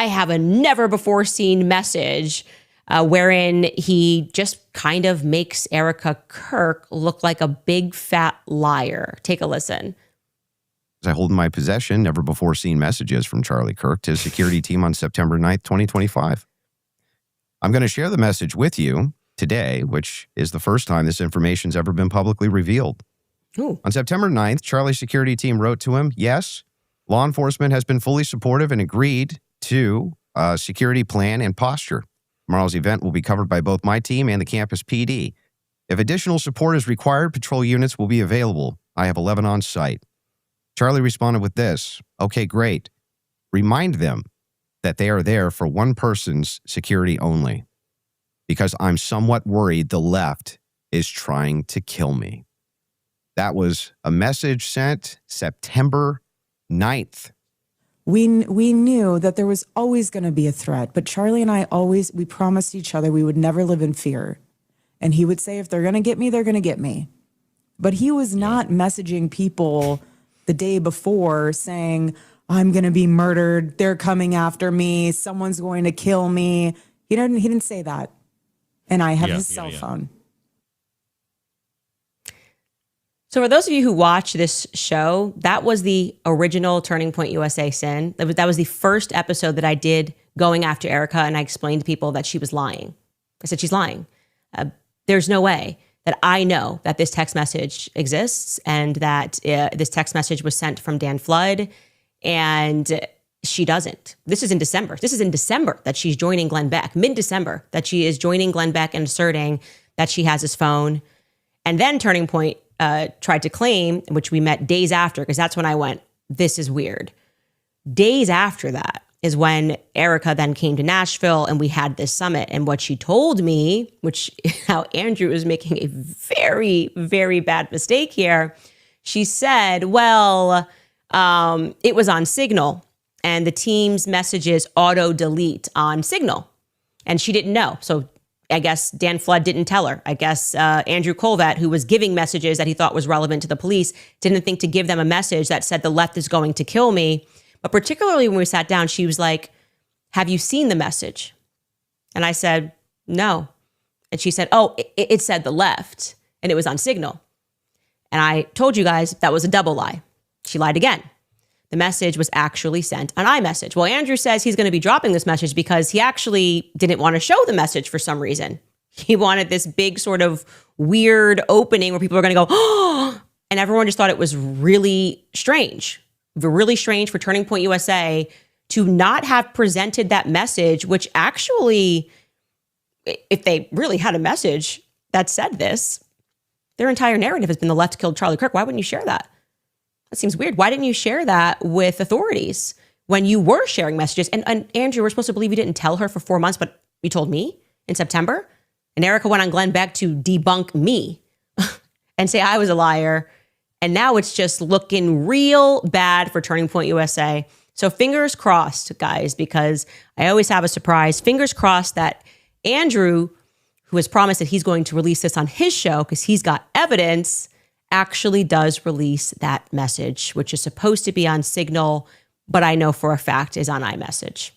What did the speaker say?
I have a never before seen message wherein he just kind of makes Erica Kirk look like a big fat liar. Take a listen. I hold in my possession never before seen messages from Charlie Kirk to his security team on September 9th, 2025. I'm going to share the message with you today, which is the first time this information's ever been publicly revealed. Ooh. On September 9th, Charlie's security team wrote to him, yes, law enforcement has been fully supportive and agreed to a security plan and posture. Tomorrow's event will be covered by both my team and the campus PD. If additional support is required, patrol units will be available. I have 11 on site. Charlie responded with this, okay, great. Remind them that they are there for one person's security only, because I'm somewhat worried the left is trying to kill me. That was a message sent September 9th. We knew that there was always going to be a threat, but Charlie and I we promised each other we would never live in fear. And he would say, if they're going to get me, they're going to get me. But he was not messaging people the day before saying, I'm going to be murdered. They're coming after me. Someone's going to kill me. He didn't say that. And I have his cell phone. So for those of you who watch this show, that was the original Turning Point USA sin. That was the first episode that I did going after Erica, and I explained to people that she was lying. I said, she's lying. There's no way that I know that this text message exists and that this text message was sent from Dan Flood, and she doesn't. This is in December. This is in December that she's joining Glenn Beck, mid-December, that she is joining Glenn Beck and asserting that she has his phone. And then Turning Point tried to claim, which we met days after, because that's when I went, this is weird. Days after that is when Erica then came to Nashville and we had this summit. And what she told me, which how Andrew is making a very, very bad mistake here. She said, well, it was on Signal and the team's messages auto delete on Signal. And she didn't know. So I guess Dan Flood didn't tell her. I guess Andrew Colvat, who was giving messages that he thought was relevant to the police, didn't think to give them a message that said the left is going to kill me. But particularly when we sat down, she was like, have you seen the message? And I said, no. And she said, oh, it said the left and it was on Signal. And I told you guys that was a double lie. She lied again. The message was actually sent on iMessage. Well, Andrew says he's going to be dropping this message because he actually didn't want to show the message for some reason. He wanted this big sort of weird opening where people are going to go, oh, and everyone just thought it was really strange for Turning Point USA to not have presented that message, which actually, if they really had a message that said this, their entire narrative has been the left killed Charlie Kirk. Why wouldn't you share that? That seems weird. Why didn't you share that with authorities when you were sharing messages? And Andrew, we're supposed to believe you didn't tell her for 4 months, but you told me in September. And Erica went on Glenn Beck to debunk me and say I was a liar. And now it's just looking real bad for Turning Point USA. So fingers crossed, guys, because I always have a surprise. Fingers crossed that Andrew, who has promised that he's going to release this on his show because he's got evidence, actually does release that message, which is supposed to be on Signal, but I know for a fact is on iMessage.